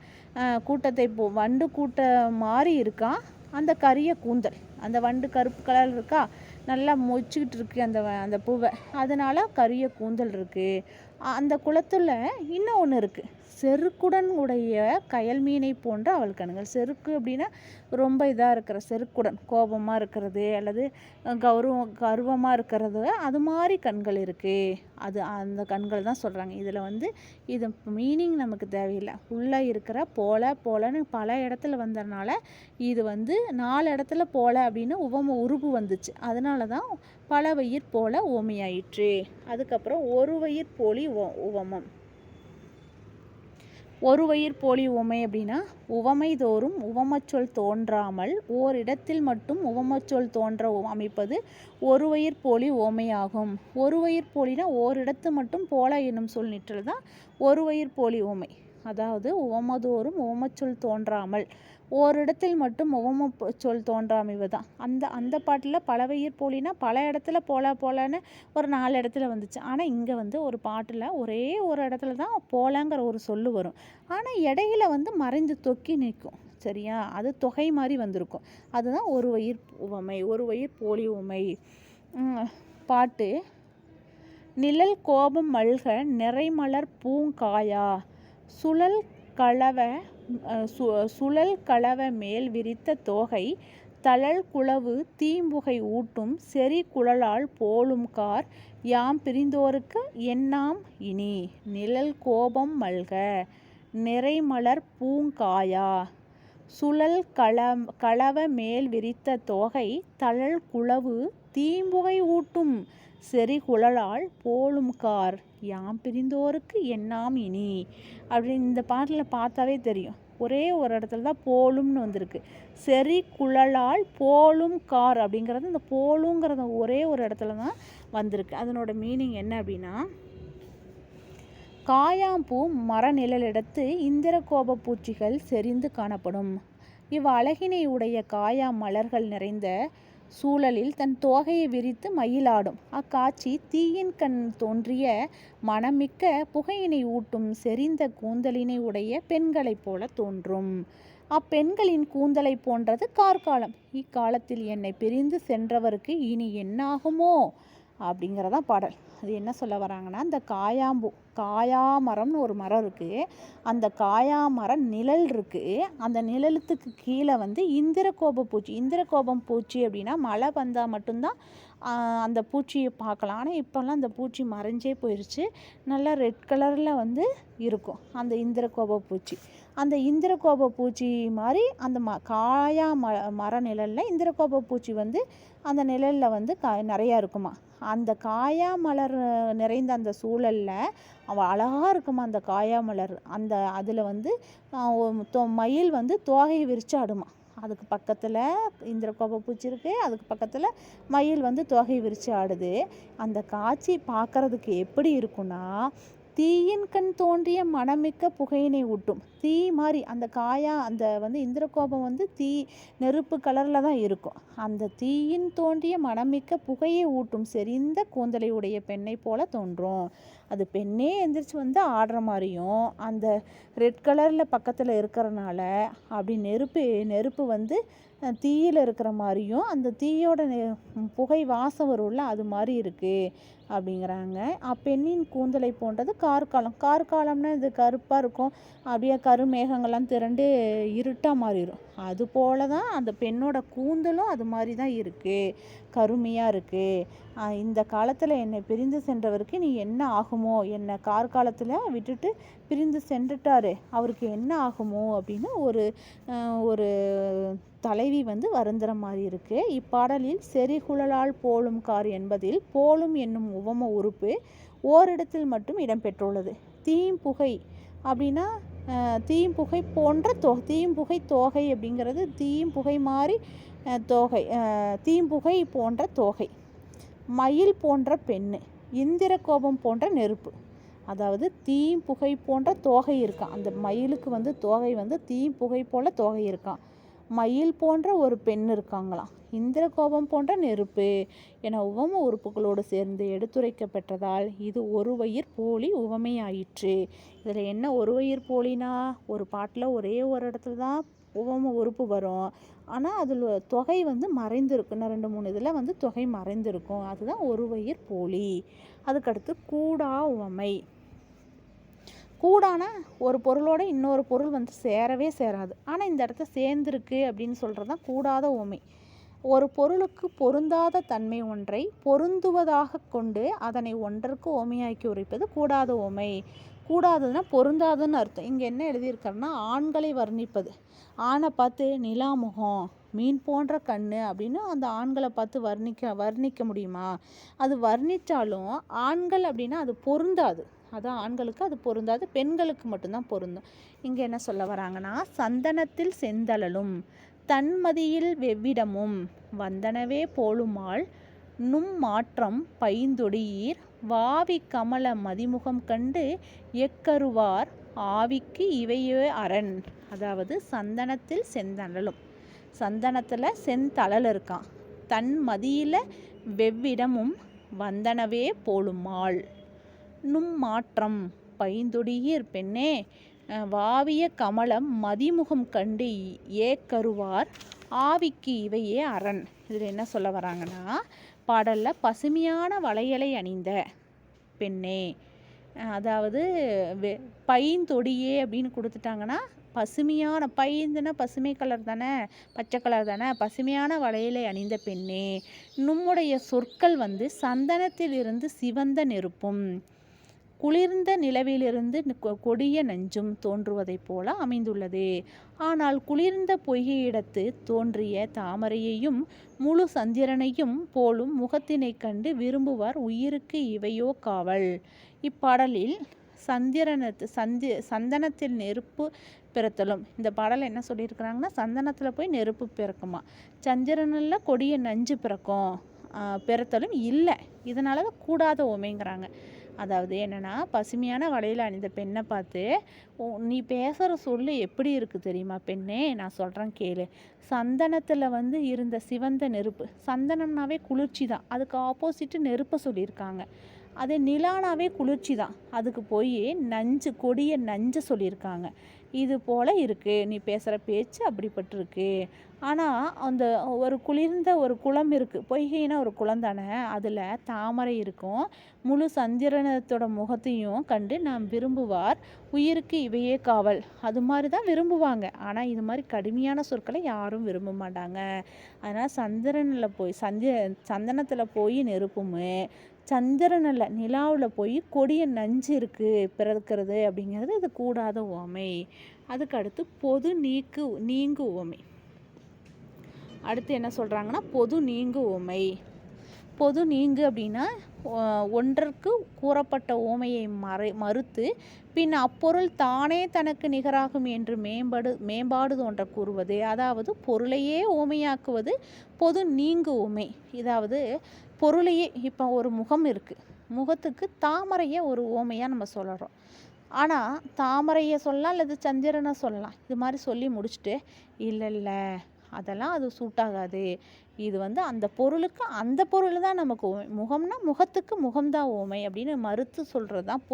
கூட்டத்தை வண்டு கூட்டம் மாதிரி இருக்கா. அந்த கரிய கூந்தல், அந்த வண்டு கருப்பு கலர் இருக்கா, நல்லா மொச்சிக்கிட்டு இருக்கு அந்த அந்த பூவை, அதனால கரிய கூந்தல் இருக்குது. அந்த குளத்தில் இன்னும் ஒன்று இருக்குது, செருக்குடன் உடைய கயல் மீனை போன்ற அவள் கண்கள். செருக்கு அப்படின்னா ரொம்ப இதாக இருக்கிற செருக்குடன், கோபமாக இருக்கிறது அல்லது கர்வமாக இருக்கிறது, அது மாதிரி கண்கள் இருக்குது. அது அந்த கண்கள் தான் சொல்கிறாங்க. இதில் வந்து இது மீனிங் நமக்கு தேவையில்லை. உள்ளே இருக்கிற போலன்னு பல இடத்துல வந்ததுனால இது வந்து 4 இடத்துல போல அப்படின்னு உவம உருபு வந்துச்சு. அதனால தான் பல வயிற் போல உவமையாயிற்று. அதுக்கப்புறம் ஒரு வயிற் போலி உவமம். ஒரு வயிற் போலி உவமை அப்படின்னா, உவமை தோறும் உவமச்சொல் தோன்றாமல் ஓரிடத்தில் மட்டும் உவமச்சொல் தோன்ற அமைப்பது ஒரு வயிற் போலி உவமையாகும். ஒரு வயிற் போலினா ஓரிடத்து மட்டும் போல என்னும் சொல் நிற்றல் தான் ஒரு வயிற் போலி உவமை. அதாவது உவமதோறும் உவமச்சொல் தோன்றாமல் ஓரிடத்தில் மட்டும் உவம சொல் தோன்றாமைவு தான். அந்த பாட்டில் பலவயிர் போலினா பல இடத்துல போலன்னு ஒரு 4 இடத்துல வந்துச்சு. ஆனால் இங்கே வந்து ஒரு பாட்டில் ஒரே ஒரு இடத்துல தான் போலங்கிற ஒரு சொல்லு வரும். ஆனால் இடையில வந்து மறைந்து தொக்கி நிற்கும். சரியா, அது தொகை மாதிரி வந்திருக்கும். அதுதான் ஒரு வயிர் உவமை, ஒரு வயிர் போலி உவமை. பாட்டு நிழல் கோபம் மல்க நிறைமலர் பூங்காயா சுழல் கலவ மேல் விரித்த தோகை தழல் குளவு தீம்புகை ஊட்டும் செறி குழலால் போலும் கார் யாம் பிரிந்தோருக்கு என்னாம் இனி. நிழல் கோபம் மல்க நிறைமலர் பூங்காயா சுழல் கலவ மேல் விரித்த தோகை தழல் குளவு தீம்புகை ஊட்டும் செறி குழலால் போலும் கார் யாம் பிரிந்தோருக்கு என்னாம் இனி. அப்படின்னு இந்த பாட்டில் பார்த்தாவே தெரியும். ஒரே ஒரு இடத்துல தான் போலும்னு வந்திருக்கு. செறி குழலால் போலும் கார் அப்படிங்கிறது இந்த போலுங்கிறது ஒரே ஒரு இடத்துல தான் வந்திருக்கு. அதனோட மீனிங் என்ன அப்படின்னா, காயாம்பூ மர நிழலிடத்து இந்திர கோப பூச்சிகள் செறிந்து காணப்படும். அழகினை உடைய காயா மலர்கள் நிறைந்த சூழலில் தன் தோகையை விரித்து மயிலாடும். அக்காட்சி தீயின் கண் தோன்றிய மனமிக்க புகையினை ஊட்டும் செறிந்த கூந்தலினை உடைய பெண்களைப் போல தோன்றும். அப்பெண்களின் கூந்தலை போன்றது கார்காலம். இக்காலத்தில் என்னை பிரிந்து சென்றவருக்கு இனி என்னாகுமோ அப்படிங்கிறதான் பாடல். அது என்ன சொல்ல வராங்கன்னா, இந்த காயாமரம்னு ஒரு மரம் இருக்குது. அந்த காயாமரம் நிழல் இருக்குது. அந்த நிழலுக்கு கீழே வந்து இந்திரகோபம் பூச்சி அப்படின்னா மழை வந்தால் மட்டும்தான் அந்த பூச்சியை பார்க்கலாம். ஆனால் இப்போல்லாம் அந்த பூச்சி மறைஞ்சே போயிடுச்சு. நல்லா ரெட் கலரில் வந்து இருக்கும் அந்த இந்திரகோப பூச்சி. அந்த இந்திரகோப பூச்சி மாதிரி அந்த மர நிழலில் இந்திரகோப பூச்சி வந்து அந்த நிழலில் வந்து நிறையா இருக்குமா. அந்த காயா மலர் நிறைந்த அந்த சூழலில் அவள் அழகாக இருக்குமா அந்த காயா மலர். அதில் வந்து மயில் வந்து தோகையை விரித்து ஆடுமா. அதுக்கு பக்கத்தில் இந்திரகோப பூச்சி இருக்குது, அதுக்கு பக்கத்தில் மயில் வந்து தோகையை விரித்து ஆடுது. அந்த காட்சி பார்க்குறதுக்கு எப்படி இருக்குன்னா, தீயின் கண் தோன்றிய மனமிக்க புகையினை ஊட்டும். தீ மாதிரி அந்த வந்து இந்திரகோபம் வந்து நெருப்பு கலரில் தான் இருக்கும். அந்த தீயின் தோன்றிய மனமிக்க புகையை ஊட்டும் செறிந்த கூந்தலை உடைய பெண்ணை போல தோன்றும். அது பெண்ணே எந்திரிச்சு வந்து ஆடுற மாதிரியும், அந்த ரெட் கலரில் பக்கத்தில் இருக்கிறனால அப்படி நெருப்பு வந்து தீயில் இருக்கிற மாதிரியும், அந்த தீயோட புகை வாசம் வரும்ல அது மாதிரி இருக்குது அப்படிங்கிறாங்க. அப்பெண்ணின் கூந்தலை போன்றது கார்காலம்னா இது கருப்பாக இருக்கும். அப்படியே கருமேகங்கள்லாம் திரண்டு இருட்டாக மாறிடும். அது போல தான் அந்த பெண்ணோட கூந்தலும் அது மாதிரி தான் இருக்குது, கருமையாக இருக்குது. இந்த காலத்தில் என்னை பிரிந்து சென்றவருக்கு நீ என்ன ஆகுமோ, என்னை கார்காலத்தில் விட்டுட்டு பிரிந்து சென்றுட்டாரு, அவருக்கு என்ன ஆகுமோ அப்படின்னு ஒரு தலைவி வந்து வருந்துற மாதிரி இருக்குது. இப்பாடலில் செறிகுழலால் போலும் கார் என்பதில் போலும் என்னும் உவம உறுப்பு ஓரிடத்தில் மட்டும் இடம்பெற்றுள்ளது. தீம்புகை அப்படின்னா தீம்புகை போன்ற தீம்புகை தோகை அப்படிங்கிறது தீம்புகை மாதிரி தோகை, தீம்புகை போன்ற தோகை, மயில் போன்ற பெண்ணு, இந்திர கோபம் போன்ற நெருப்பு. அதாவது தீப்புகை போன்ற தோகை இருக்கான். அந்த மயிலுக்கு வந்து தோகை வந்து தீப்புகை போல தோகை இருக்கான். மயில் போன்ற ஒரு பெண் இருக்காங்களாம். இந்திர கோபம் போன்ற நெருப்பு என உவம உறுப்புகளோடு சேர்ந்து எடுத்துரைக்க பெற்றதால் இது ஒருவயிர் போலி உவமையாயிற்று. இதில் என்ன ஒருவயிர் போலினா, ஒரு பாட்டில் ஒரே ஒரு இடத்துல தான் உவம உறுப்பு வரும். ஆனால் அதில் தொகை வந்து மறைந்திருக்கும். 2-3 இதில் வந்து தொகை மறைந்திருக்கும். அதுதான் ஒருவயிர் போலி. அதுக்கடுத்து கூடா உவமை. கூடானா ஒரு பொருளோட இன்னொரு பொருள் வந்து சேரவே சேராது. ஆனால் இந்த இடத்த சேர்ந்துருக்கு அப்படின்னு சொல்கிறது தான் கூடாத உவமை. ஒரு பொருளுக்கு பொருந்தாத தன்மை ஒன்றை பொருந்துவதாக கொண்டு அதனை ஒன்றற்கு உவமையாக்கி உரைப்பது கூடாத உவமை. கூடாததுன்னா பொருந்தாதுன்னு அர்த்தம். இங்கே என்ன எழுதியிருக்காருன்னா ஆண்களை வர்ணிப்பது. ஆணை பார்த்து நிலாமுகம், மீன் போன்ற கண்ணு அப்படின்னு அந்த ஆண்களை பார்த்து வர்ணிக்க முடியுமா? அது வர்ணித்தாலும் ஆண்கள் அப்படின்னா அது பொருந்தாது. அதான் ஆண்களுக்கு அது பொருந்தாது, பெண்களுக்கு மட்டும்தான் பொருந்தும். இங்கே என்ன சொல்ல வராங்கன்னா சந்தனத்தில் செந்தழலும் தன்மதியில் வெவ்விடமும் வந்தனவே போலுமால் நும் மாற்றம் பைந்தொடியீர் வாவி கமல மதிமுகம் கண்டு எக்கருவார் ஆவிக்கு இவையே அரண். அதாவது சந்தனத்தில் செந்தழலும், சந்தனத்தில் செந்தழல் இருக்கான், தன் மதியில் வெவ்விடமும் வந்தனவே போலுமால் நும் மாற்றம் பைந்தொடியீர் பெண்ணே வாவிய கமலம் மதிமுகம் கண்டு ஏக்கருவார் ஆவிக்கு இவையே அரண். இதில் என்ன சொல்ல வராங்கன்னா பாடலில் பசுமையான வளையலை அணிந்த பெண்ணே, அதாவது பைந்தொடியே அப்படின்னு கொடுத்துட்டாங்கன்னா பசுமையான, பைந்துன்னா பசுமை கலர் தானே, பச்சை கலர் தானே, பசுமையான வளையலை அணிந்த பெண்ணே, நம்முடைய சொற்கள் வந்து சந்தனத்திலிருந்து சிவந்த நெருப்பும் குளிர்ந்த நிலவிலிருந்து கொடிய நஞ்சும் தோன்றுவதைப் போல அமைந்துள்ளது. ஆனால் குளிர்ந்த பொய்கையிடத்து தோன்றிய தாமரையையும் முழு சந்திரனையும் போலும் முகத்தினை கண்டு விரும்புவார் உயிருக்கு இவையோ காவல். இப்பாடலில் சந்தனத்தில் நெருப்பு பிறத்தலும். இந்த பாடல் என்ன சொல்லியிருக்கிறாங்கன்னா சந்தனத்தில் போய் நெருப்பு பிறக்குமா, சந்திரனில் கொடிய நஞ்சு பிறத்தலும் இல்லை. இதனால தான் கூடாத உவமைங்கிறாங்க. அதாவது என்னென்னா பசுமையான வளையல் அணிந்த பெண்ணை பார்த்து நீ பேசுகிற சொல்லு எப்படி இருக்குது தெரியுமா பெண்ணே, நான் சொல்கிறேன் கேளு. சந்தனத்தில் வந்து இருந்த சிவந்த நெருப்பு, சந்தனம்னாவே குளிர்ச்சி தான், அதுக்கு ஆப்போசிட்டு நெருப்பை சொல்லியிருக்காங்க. அதே நிலானாவே குளிர்ச்சி தான், அதுக்கு போய் நஞ்சு கொடிய நஞ்சு சொல்லியிருக்காங்க. இது போல் இருக்குது நீ பேசுகிற பேச்சு அப்படிப்பட்டிருக்கு. ஆனால் அந்த ஒரு குளிர்ந்த ஒரு குளம் இருக்குது, பொய்கைனா ஒரு குளம் தானே, அதில் தாமரை இருக்கும், முழு சந்திரனத்தோட முகத்தையும் கண்டு நாம் விரும்புவார் உயிருக்கு இவையே காவல். அது மாதிரி தான் விரும்புவாங்க. ஆனால் இது மாதிரி கடுமையான சொற்களை யாரும் விரும்ப மாட்டாங்க. அதனால் சந்தனத்தில் போய் நெருப்புமே, சந்திரனில் நிலாவில் போய் கொடிய நஞ்சு இருக்குது பிறக்கிறது அப்படிங்கிறது இது கூடாத உவமை. அதுக்கு அடுத்து பொது நீங்கு உவமை. அடுத்து என்ன சொல்கிறாங்கன்னா பொது நீங்கு உவமை. பொது நீங்கு அப்படின்னா ஒன்றற்கு கூறப்பட்ட உவமையை மறுத்து பின் அப்பொருள் தானே தனக்கு நிகராகும் என்று மேம்பாடு தோன்ற கூறுவது. அதாவது பொருளையே உவமையாக்குவது பொது நீங்கு உவமை. இதாவது பொருளையே, இப்போ ஒரு முகம் இருக்குது, முகத்துக்கு தாமரையை ஒரு உவமையாக நம்ம சொல்கிறோம். ஆனால் தாமரையை சொல்லலாம் அல்லது சந்திரனை சொல்லலாம். இது மாதிரி சொல்லி முடிச்சுட்டு இல்லை அதெல்லாம் அது சூட்டாகாது, இது வந்து அந்த பொருளுக்கு அந்த பொருள் தான் நமக்கு உவமை, முகம்னா முகத்துக்கு முகம்தான் உவமை அப்படின்னு மறுத்து சொல்கிறது தான்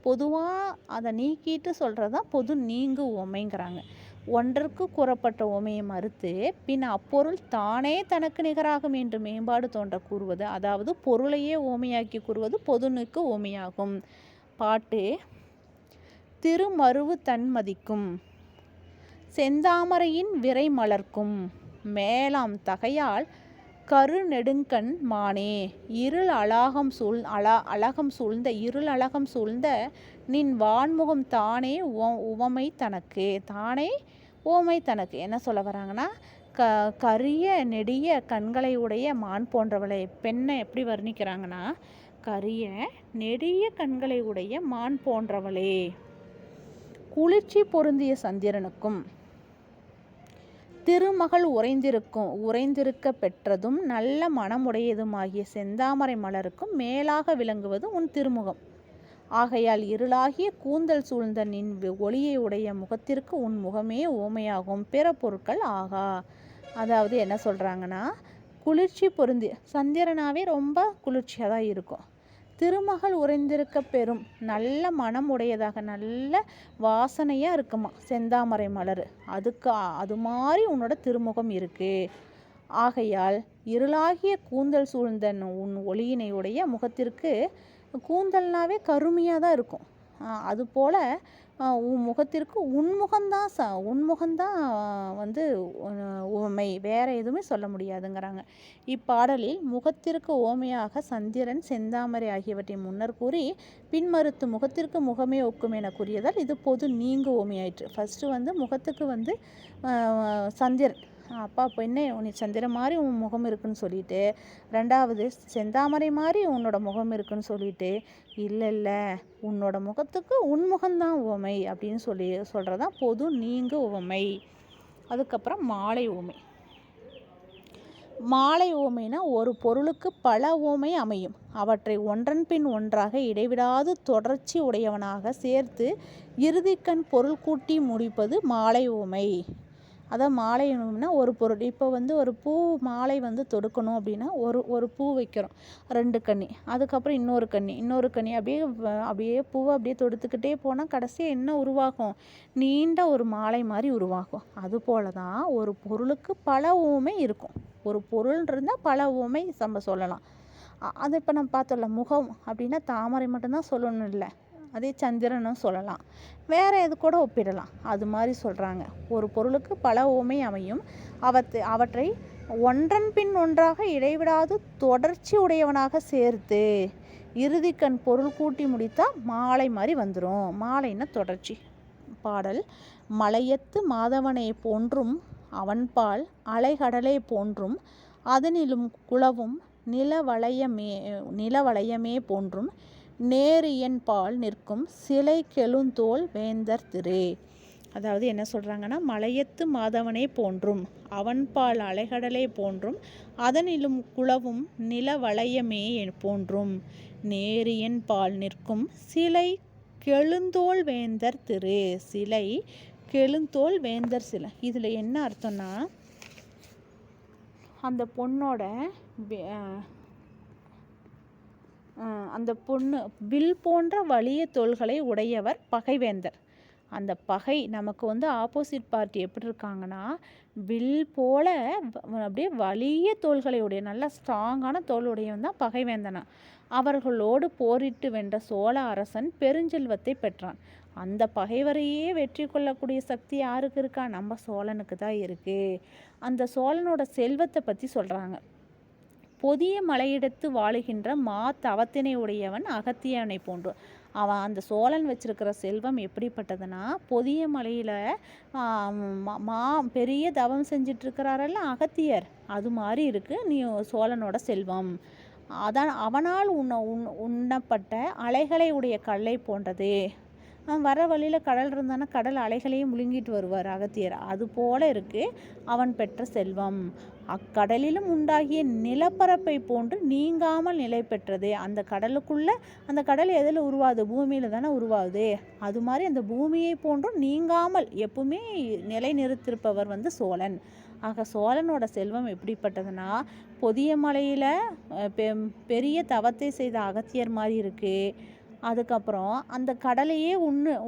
பொதுவாக அதை நீக்கிட்டு சொல்கிறது தான் பொது நீங்கு உவமைங்கிறாங்க. ஒன்றற்கு கூறப்பட்ட உவமையை மறுத்து பின் அப்பொருள் தானே தனக்கு நிகராகும் என்று மேம்பாடு தோன்ற கூறுவது. அதாவது பொருளையே உவமையாக்கி கூறுவது பொதுனுக்கு உவமையாகும். பாட்டு திருமருவு தன்மதிக்கும் செந்தாமரையின் விரை மலர்க்கும் மேலாம் தகையால் கரு நெடுங்கண் மானே இருள் அழகம் சூழ்ந்த நின் வான்முகம் தானே உவமை தனக்கு. தானே உவமை தனக்கு என்ன சொல்ல வராங்கன்னா கரிய நெடிய கண்களை உடைய மான் போன்றவளை, பெண்ணை எப்படி வர்ணிக்கிறாங்கன்னா கரிய நெடிய கண்களை உடைய மான் போன்றவளே, குளிர்ச்சி பொருந்திய சந்திரனுக்கும் திருமகள் உறைந்திருக்க பெற்றதும் நல்ல மனமுடையதுமாகிய செந்தாமரை மலருக்கும் மேலாக விளங்குவது உன் திருமுகம். ஆகையால் இருளாகிய கூந்தல் சூழ்ந்த நின் ஒளியை உடைய முகத்திற்கு உன் முகமே ஓமையாகும், பிற பொருட்கள் ஆகா. அதாவது என்ன சொல்கிறாங்கன்னா, குளிர்ச்சி பொருந்தி சந்திரனாவே ரொம்ப குளிர்ச்சியாக தான் இருக்கும். திருமகள் உறைந்திருக்க பெறும் நல்ல மனம் உடையதாக நல்ல வாசனையாக இருக்குமா செந்தாமரை மலர், அது மாதிரி உன்னோட திருமுகம் இருக்குது. ஆகையால் இருளாகிய கூந்தல் சூழ்ந்த உன் ஒளியினை உடைய முகத்திற்கு, கூந்தல்னாவே கருமையாக தான் இருக்கும், அதுபோல் உன் முகத்திற்கு உன்முகம்தான் வந்து உவமை, வேறு எதுவுமே சொல்ல முடியாதுங்கிறாங்க. இப்பாடலில் முகத்திற்கு ஓமையாக சந்திரன் செந்தாமரை ஆகியவற்றை முன்னர் கூறி பின்மறுத்து முகத்திற்கு முகமே ஒக்கும் என கூறியதால் இது பொது நீங்கு ஓமையாயிற்று. ஃபஸ்ட்டு வந்து முகத்துக்கு சந்திரன், அப்பா பெண்ணே உன்னை சந்திரன் மாதிரி உன் முகம் இருக்குன்னு சொல்லிட்டு, ரெண்டாவது செந்தாமரை மாதிரி உன்னோட முகம் இருக்குன்னு சொல்லிட்டு, இல்லை உன்னோட முகத்துக்கு உன்முகம்தான் உவமை அப்படின்னு சொல்கிறதான் பொது நீங்கு உவமை. அதுக்கப்புறம் மாலை உவமை. மாலை உவமைனா ஒரு பொருளுக்கு பல உவமை அமையும், அவற்றை ஒன்றன் பின் ஒன்றாக இடைவிடாது தொடர்ச்சி உடையவனாக சேர்த்து இறுதிக்கண் பொருள் கூட்டி முடிப்பது மாலை உவமை. அதான் மாலை உவமைனா ஒரு பொருள், இப்போ ஒரு பூ மாலை தொடுக்கணும் அப்படின்னா ஒரு பூ வைக்கிறோம், 2 கன்னி, அதுக்கப்புறம் இன்னொரு கன்னி அப்படியே பூவை அப்படியே தொடுத்துக்கிட்டே போனால் கடைசியாக என்ன உருவாகும், நீண்ட ஒரு மாலை மாதிரி உருவாகும். அதுபோல தான் ஒரு பொருளுக்கு பல உவமை இருக்கும். ஒரு பொருள் இருந்தால் பல உவமை நம்ம சொல்லலாம். அது இப்போ நம்ம பார்த்தோம்ல, முகம் அப்படின்னா தாமரை மட்டும்தான் சொல்லணும் இல்லை, அதே சந்திரனும் சொல்லலாம், வேறு எது கூட ஒப்பிடலாம். அது மாதிரி சொல்கிறாங்க. ஒரு பொருளுக்கு பல உவமை அமையும், அவற்றை ஒன்றன் பின் ஒன்றாக இடைவிடாது தொடர்ச்சி உடையவனாக சேர்த்து இறுதிக்கண் பொருள் கூட்டி முடித்தா மாலை மாதிரி வந்துடும். மாலைன்னா தொடர்ச்சி. பாடல். மலையத்து மாதவனை போன்றும் அவன்பால் அலைகடலை போன்றும் அதனிலும் குளவும் நிலவளையமே போன்றும் நேரியன் பால் நிற்கும் சிலை கெழுந்தோள் வேந்தர் திரு. அதாவது என்ன சொல்கிறாங்கன்னா, மலையத்து மாதவனே போன்றும் அவன்பால் அலைகடலை போன்றும் அதனிலும் குளவும் நிலவளையமே போன்றும் நேரியன் பால் நிற்கும் சிலை கெழுந்தோள் வேந்தர் திரு. சிலை கெழுந்தோள் வேந்தர் சிலை. இதில் என்ன அர்த்தம்னா, அந்த பொண்ணு வில் போன்ற வலிய தோள்களை உடையவர் பகைவேந்தர். அந்த பகை நமக்கு ஆப்போசிட் பார்ட்டி எப்படி இருக்காங்கன்னா, வில் போல அப்படியே வலிய தோள்களை உடைய நல்ல ஸ்ட்ராங்கான தோளுடையவன் தான் பகைவேந்தனா. அவர்களோடு போரிட்டு வென்ற சோழ அரசன் பெருஞ்செல்வத்தை பெற்றான். அந்த பகைவரையே வெற்றி கொள்ளக்கூடிய சக்தி யாருக்கு இருக்கா, நம்ம சோழனுக்கு தான் இருக்குது. அந்த சோழனோட செல்வத்தை பற்றி சொல்கிறாங்க. பொதிய மலையிடத்து வாழுகின்ற தவத்தினை உடையவன் அகத்தியனை போன்று. அவன் அந்த சோழன் வச்சிருக்கிற செல்வம் எப்படிப்பட்டதுன்னா, பொதிய மலையில் பெரிய தவம் செஞ்சிட்ருக்கிறாரல்ல அகத்தியர், அது மாதிரி இருக்குது நீ சோழனோட செல்வம். அதான் அவனால் உண்ணப்பட்ட அலைகளை உடைய கல்லை போன்றது. வர வழியில் கடல் இருந்தானா கடல் அலைகளையும் முழுங்கிட்டு வருவார் அகத்தியர். அது போல இருக்குது அவன் பெற்ற செல்வம். அக்கடலிலும் உண்டாகிய நிலப்பரப்பை போன்று நீங்காமல் நிலை பெற்றது. அந்த கடல் எதில் உருவாகுது, பூமியில் தானே உருவாகுது. அது மாதிரி அந்த பூமியை போன்றும் நீங்காமல் எப்பவுமே நிலை நிறுத்திருப்பவர் சோழன். ஆக சோழனோட செல்வம் எப்படிப்பட்டதுன்னா, பொதிய மலையில் பெரிய தவத்தை செய்த அகத்தியர் மாதிரி இருக்குது. அதுக்கப்புறம் அந்த கடலையே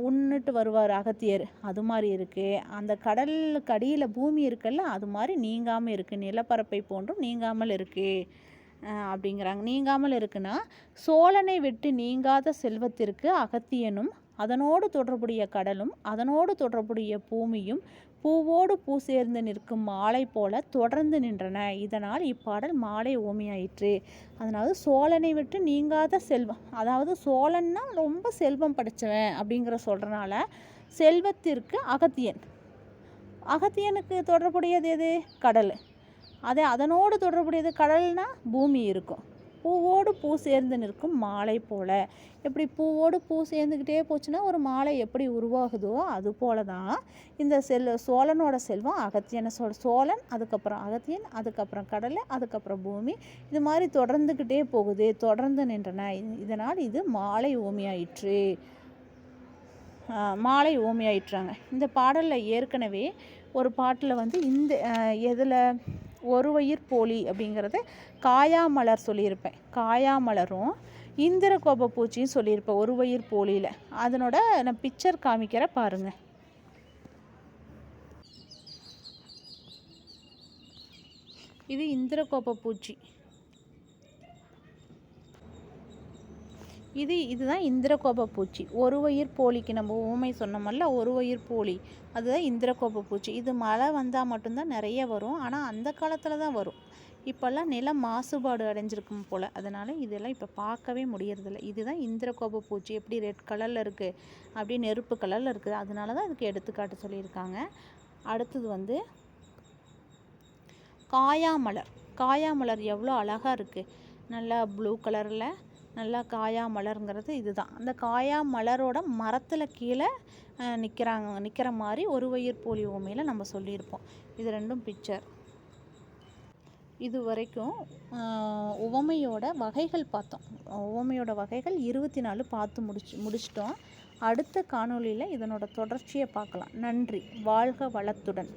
உண்ணுட்டு வருவார் அகத்தியர், அது மாதிரி இருக்குது. அந்த கடலுக்கு அடியில் பூமி இருக்குல்ல, அது மாதிரி நீங்காமல் இருக்குது, நிலப்பரப்பை போன்றும் நீங்காமல் இருக்குது அப்படிங்கிறாங்க. நீங்காமல் இருக்குன்னா, சோழனை விட்டு நீங்காத செல்வத்திற்கு அகத்தியனும் அதனோடு தொடர்புடைய கடலும் அதனோடு தொடர்புடைய பூமியும் பூவோடு பூ சேர்ந்து நிற்கும் மாலை போல தொடர்ந்து நின்றன. இதனால் இப்பாடல் மாலை ஓமையாயிற்று. அதனால சோழனை விட்டு நீங்காத செல்வம், அதாவது சோழன்னா ரொம்ப செல்வம் படைச்சவன் அப்படிங்கிற சொல்கிறனால செல்வத்திற்கு அகத்தியனுக்கு தொடர்புடையது எது, கடல். அதனோடு தொடர்புடையது கடல்னா பூமி இருக்கும். பூவோடு பூ சேர்ந்து நிற்கும் மாலை போல. எப்படி பூவோடு பூ சேர்ந்துக்கிட்டே போச்சுன்னா ஒரு மாலை எப்படி உருவாகுதோ அது போல தான் இந்த சோழனோட செல்வம் அகத்தியனை சோழன், அதுக்கப்புறம் அகத்தியன், அதுக்கப்புறம் கடலை, அதுக்கப்புறம் பூமி, இது மாதிரி தொடர்ந்துக்கிட்டே போகுது, தொடர்ந்து நின்றன. இதனால் இது மாலை ஓமையாயிற்று. மாலை ஓமையாயிற்றாங்க. இந்த பாடலில் ஏற்கனவே ஒரு பாட்டில் வந்து இந்த எதில் ஒருவயிர் போலி அப்படிங்கிறது காயாமலர் சொல்லியிருப்பேன். காயாமலரும் இந்திர கோப பூச்சியும் சொல்லியிருப்பேன் ஒருவயிர் போலியில். அதனோட நான் பிக்சர் காமிக்கிற பாருங்கள். இது இந்திர கோப பூச்சி. இதுதான் இந்திரகோப பூச்சி. ஒருவயிர் போலிக்கு நம்ம ஊமை சொன்னோமல்ல, ஒருவயிர் போலி, அதுதான் இந்திரகோப பூச்சி. இது மழை வந்தால் மட்டும்தான் நிறைய வரும். ஆனால் அந்த காலத்தில் தான் வரும். இப்போல்லாம் நிலம் மாசுபாடு அடைஞ்சிருக்கும் போல், அதனால் இதெல்லாம் இப்போ பார்க்கவே முடியறதில்ல. இதுதான் இந்திரகோப பூச்சி. எப்படி ரெட் கலரில் இருக்குது, அப்படியே நெருப்பு கலரில் இருக்குது. அதனால தான் அதுக்கு எடுத்துக்காட்டு சொல்லியிருக்காங்க. அடுத்தது வந்து காயாமலர். காயாமலர் எவ்வளோ அழகாக இருக்குது, நல்லா ப்ளூ கலரில் நல்லா காயா மலருங்கிறது இதுதான். அந்த காயா மலரோட மரத்தில் கீழே நிற்கிற மாதிரி ஒருவயிர் போலி உவமையில் நம்ம சொல்லியிருப்போம். இது ரெண்டும் பிக்சர். இது வரைக்கும் உவமையோட வகைகள் பார்த்தோம். உவமையோட வகைகள் 24 பார்த்து முடிச்சிட்டோம். அடுத்த காணொளியில் இதனோட தொடர்ச்சியை பார்க்கலாம். நன்றி. வாழ்க வளத்துடன்.